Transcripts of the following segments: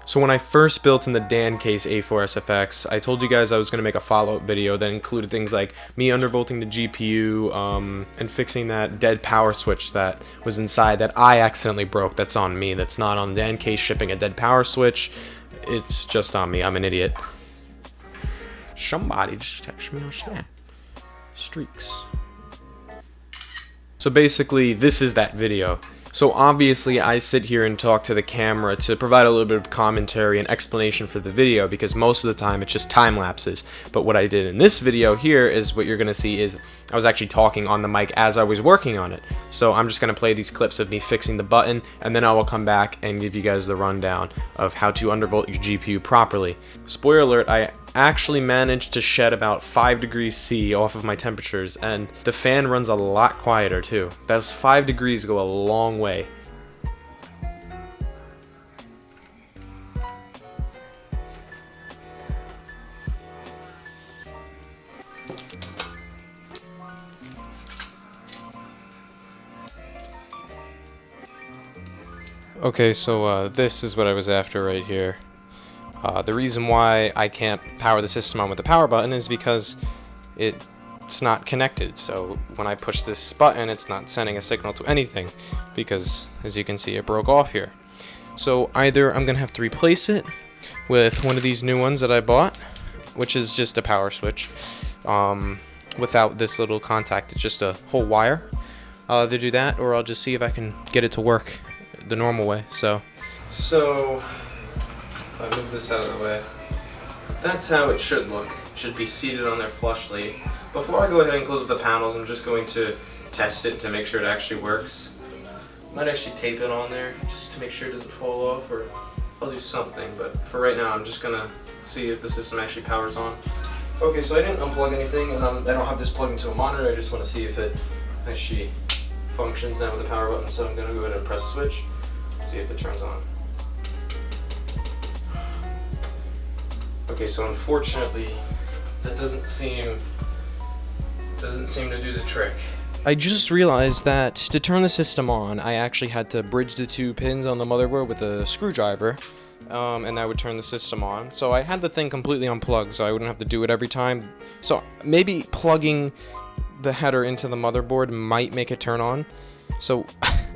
So when I first built in the DANCASE A4 SFX, I told you guys I was going to make a follow-up video that included things like me undervolting the GPU and fixing that dead power switch that was inside that I accidentally broke. That's on me. That's not on DANCASE shipping a dead power switch. It's just on me. I'm an idiot. Somebody just texted me on Snap. Streaks. So basically, this is that video. So obviously I sit here and talk to the camera to provide a little bit of commentary and explanation for the video, because most of the time it's just time lapses. But what I did in this video here is what you're going to see is I was actually talking on the mic as I was working on it. So I'm just going to play these clips of me fixing the button, and then I will come back and give you guys the rundown of how to undervolt your GPU properly. Spoiler alert, I actually managed to shed about 5 degrees C off of my temperatures, and the fan runs a lot quieter too. Those 5 degrees go a long way. Okay, so this is what I was after right here. The reason why I can't power the system on with the power button is because it's not connected. So when I push this button, it's not sending a signal to anything, because as you can see, it broke off here. So either I'm gonna have to replace it with one of these new ones that I bought, which is just a power switch without this little contact. It's just a whole wire. I'll either do that, or I'll just see if I can get it to work the normal way. So if I move this out of the way, that's how it should look. It should be seated on there flushly. Before I go ahead and close up the panels, I'm just going to test it to make sure it actually works. Might actually tape it on there just to make sure it doesn't fall off, or I'll do something, but for right now I'm just gonna see if the system actually powers on. Okay, so I didn't unplug anything, and I don't have this plugged into a monitor. I just want to see if it actually functions now with the power button, so I'm gonna go ahead and press the switch, see if it turns on. Okay, so unfortunately, that doesn't seem to do the trick. I just realized that to turn the system on, I actually had to bridge the 2 pins on the motherboard with a screwdriver, and that would turn the system on. So I had the thing completely unplugged, so I wouldn't have to do it every time. So maybe plugging the header into the motherboard might make it turn on. So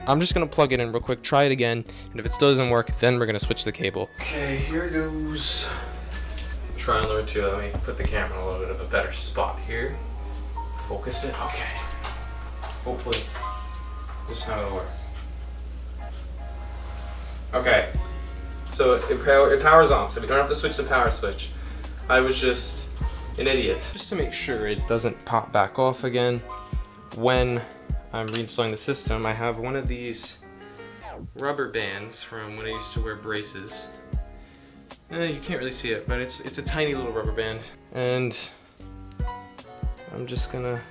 I'm just gonna plug it in real quick, try it again, and if it still doesn't work, then we're gonna switch the cable. Okay, here goes. Try and learn to, let me put the camera in a little bit of a better spot here. Focus it, okay. Hopefully this is how it'll work. Okay, so it powers on, so we don't have to switch the power switch. I was just an idiot. Just to make sure it doesn't pop back off again when I'm reinstalling the system, I have one of these rubber bands from when I used to wear braces. You can't really see it, but it's a tiny little rubber band, and I'm just gonna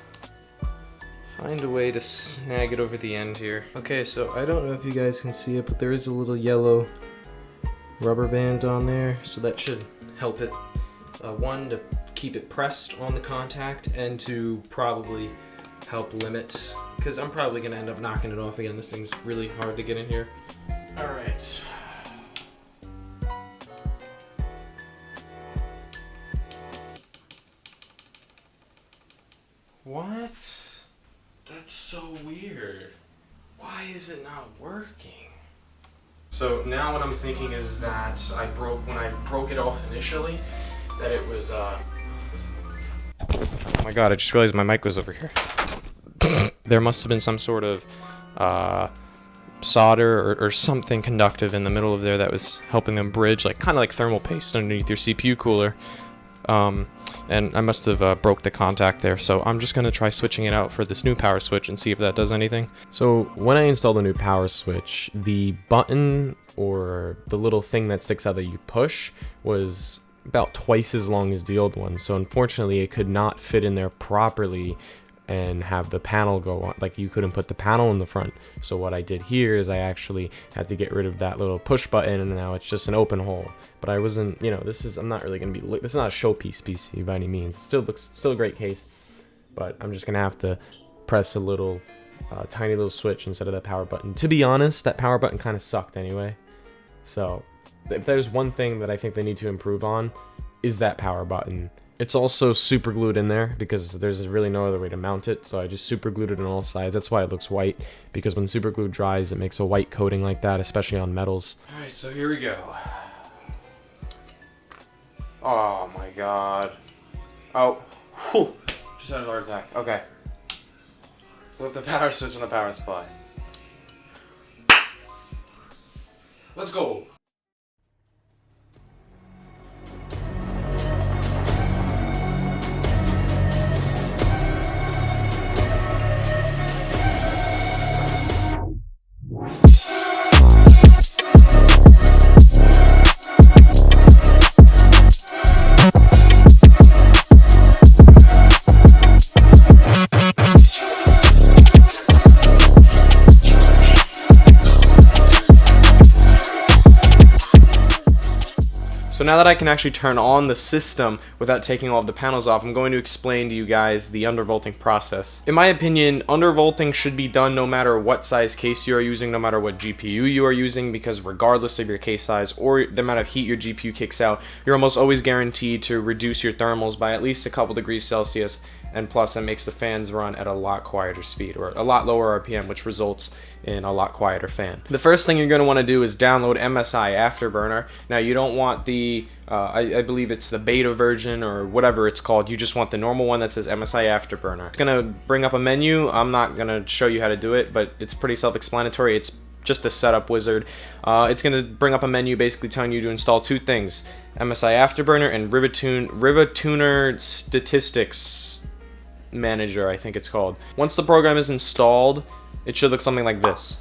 find a way to snag it over the end here. Okay, so I don't know if you guys can see it, but there is a little yellow rubber band on there, so that should help it. One, to keep it pressed on the contact, and to probably help limit, because I'm probably gonna end up knocking it off again. This thing's really hard to get in here. All right. What? That's so weird. Why is it not working? So now what I'm thinking is that when I broke it off initially, that it was oh my god, I just realized my mic was over here. There must have been some sort of solder or something conductive in the middle of there that was helping them bridge, like kind of like thermal paste underneath your CPU cooler. And I must have broke the contact there, so I'm just going to try switching it out for this new power switch and see if that does anything. So when I install the new power switch, the button or the little thing that sticks out that you push was about twice as long as the old one, so unfortunately it could not fit in there properly and have the panel go on. Like, you couldn't put the panel in the front. So what I did here is I actually had to get rid of that little push button, and now it's just an open hole. But I wasn't, you know, I'm not really gonna be, this is not a showpiece PC by any means. It still a great case, but I'm just gonna have to press a little tiny little switch instead of that power button. To be honest, that power button kind of sucked anyway. So if there's one thing that I think they need to improve on, is that power button. It's also super glued in there because there's really no other way to mount it, so I just super glued it on all sides. That's why it looks white, because when super glue dries, it makes a white coating like that, especially on metals. Alright, so here we go. Oh my god. Oh, whew. Just had a heart attack. Okay. Flip the power switch on the power supply. Let's go. So now that I can actually turn on the system without taking all of the panels off, I'm going to explain to you guys the undervolting process. In my opinion, undervolting should be done no matter what size case you are using, no matter what GPU you are using, because regardless of your case size or the amount of heat your GPU kicks out, you're almost always guaranteed to reduce your thermals by at least a couple degrees Celsius, and plus it makes the fans run at a lot quieter speed, or a lot lower RPM, which results in a lot quieter fan. The first thing you're going to want to do is download MSI Afterburner. Now you don't want the, I believe it's the beta version or whatever it's called. You just want the normal one that says MSI Afterburner. It's going to bring up a menu. I'm not going to show you how to do it, but it's pretty self-explanatory. It's just a setup wizard. It's going to bring up a menu basically telling you to install two things: MSI Afterburner and Rivatuner Statistics Manager, I think it's called. Once the program is installed, it should look something like this.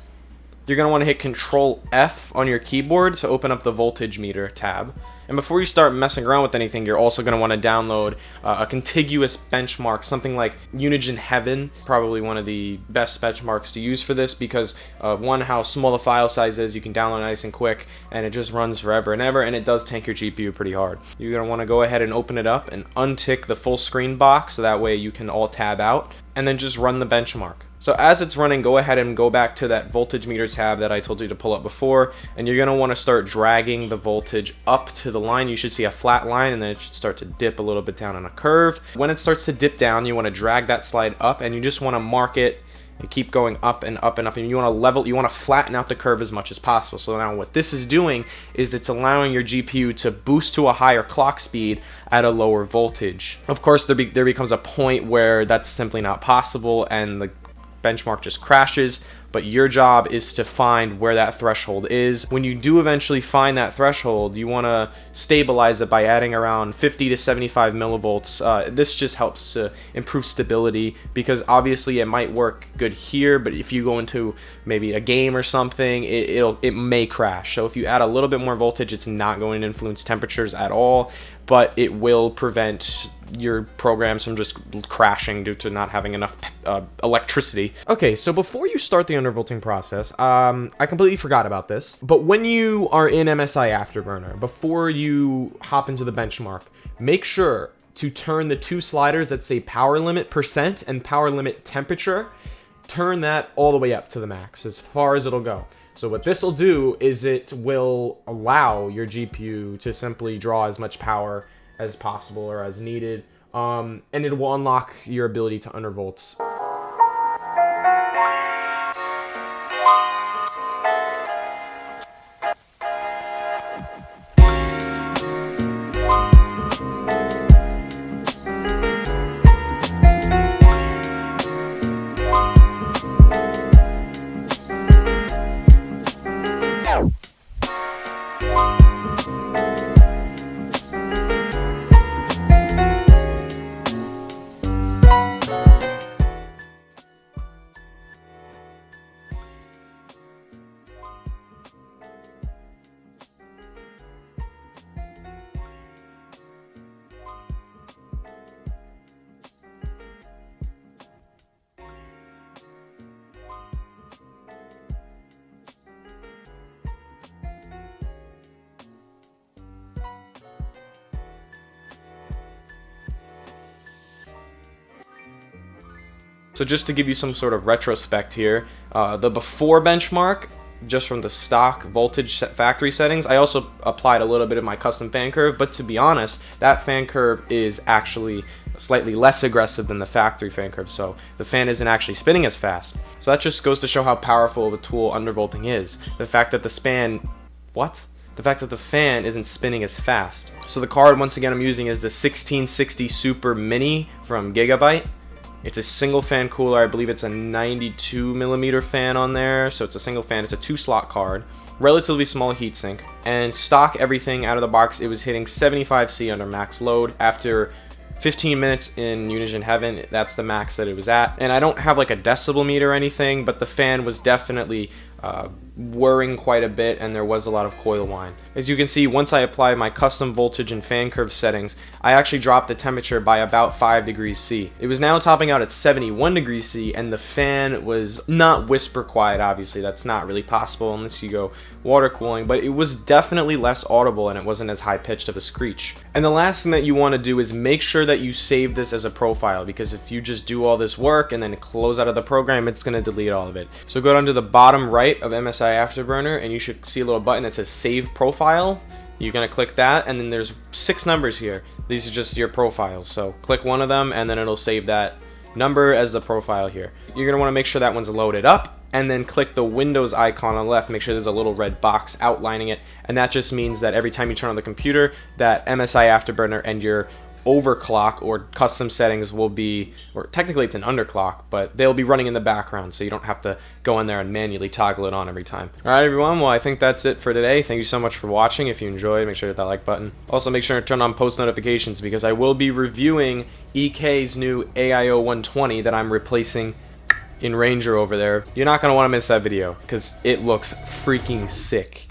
You're going to want to hit Control F on your keyboard to open up the voltage meter tab. And before you start messing around with anything, you're also going to want to download a contiguous benchmark, something like Unigen Heaven, probably one of the best benchmarks to use for this, because one, how small the file size is, you can download nice and quick, and it just runs forever and ever, and it does tank your GPU pretty hard. You're going to want to go ahead and open it up and untick the full screen box, so that way you can all tab out, and then just run the benchmark. So as it's running, go ahead and go back to that voltage meter tab that I told you to pull up before, and you're going to want to start dragging the voltage up to the line. You should see a flat line, and then it should start to dip a little bit down on a curve. When it starts to dip down, you want to drag that slide up, and you just want to mark it and keep going up and up and up, and you want to level, you want to flatten out the curve as much as possible. So now what this is doing is it's allowing your GPU to boost to a higher clock speed at a lower voltage. Of course, there becomes a point where that's simply not possible, and the benchmark just crashes, but your job is to find where that threshold is. When you do eventually find that threshold, you want to stabilize it by adding around 50 to 75 millivolts. This just helps to improve stability, because obviously it might work good here, but if you go into maybe a game or something, it may crash. So if you add a little bit more voltage, it's not going to influence temperatures at all, but it will prevent your programs from just crashing due to not having enough electricity. Okay, so before you start the undervolting process, I completely forgot about this, but when you are in MSI Afterburner, before you hop into the benchmark, make sure to turn the two sliders that say power limit % and power limit temperature, turn that all the way up to the max, as far as it'll go. So what this will do is it will allow your GPU to simply draw as much power as possible or as needed, and it will unlock your ability to undervolt. So just to give you some sort of retrospect here, the before benchmark, just from the stock voltage factory settings. I also applied a little bit of my custom fan curve, but to be honest, that fan curve is actually slightly less aggressive than the factory fan curve, so the fan isn't actually spinning as fast. So that just goes to show how powerful of a tool undervolting is. The fact that the fact that the fan isn't spinning as fast. So the card, once again, I'm using is the 1660 Super Mini from Gigabyte. It's a single fan cooler. I believe it's a 92 millimeter fan on there. So it's a single fan. It's a 2-slot card. Relatively small heatsink. And stock everything out of the box, it was hitting 75C under max load. After 15 minutes in Unison Heaven, that's the max that it was at. And I don't have like a decibel meter or anything, but the fan was definitely whirring quite a bit, and there was a lot of coil whine. As you can see, once I applied my custom voltage and fan curve settings, I actually dropped the temperature by about 5 degrees C. It was now topping out at 71 degrees C, and the fan was not whisper quiet. Obviously, that's not really possible unless you go water cooling, but it was definitely less audible, and it wasn't as high pitched of a screech. And the last thing that you want to do is make sure that you save this as a profile, because if you just do all this work and then close out of the program, it's going to delete all of it. So go down to the bottom right of MSI Afterburner, and you should see a little button that says Save Profile. You're going to click that, and then there's 6 numbers here. These are just your profiles. So click one of them, and then it'll save that number as the profile here. You're going to want to make sure that one's loaded up, and then click the Windows icon on the left. Make sure there's a little red box outlining it, and that just means that every time you turn on the computer, that MSI Afterburner and your overclock or custom settings will be, or technically it's an underclock, but they'll be running in the background, so you don't have to go in there and manually toggle it on every time. Alright everyone, well I think that's it for today. Thank you so much for watching. If you enjoyed, make sure to hit that like button. Also make sure to turn on post notifications, because I will be reviewing EK's new AIO 120 that I'm replacing in Ranger over there. You're not going to want to miss that video, because it looks freaking sick.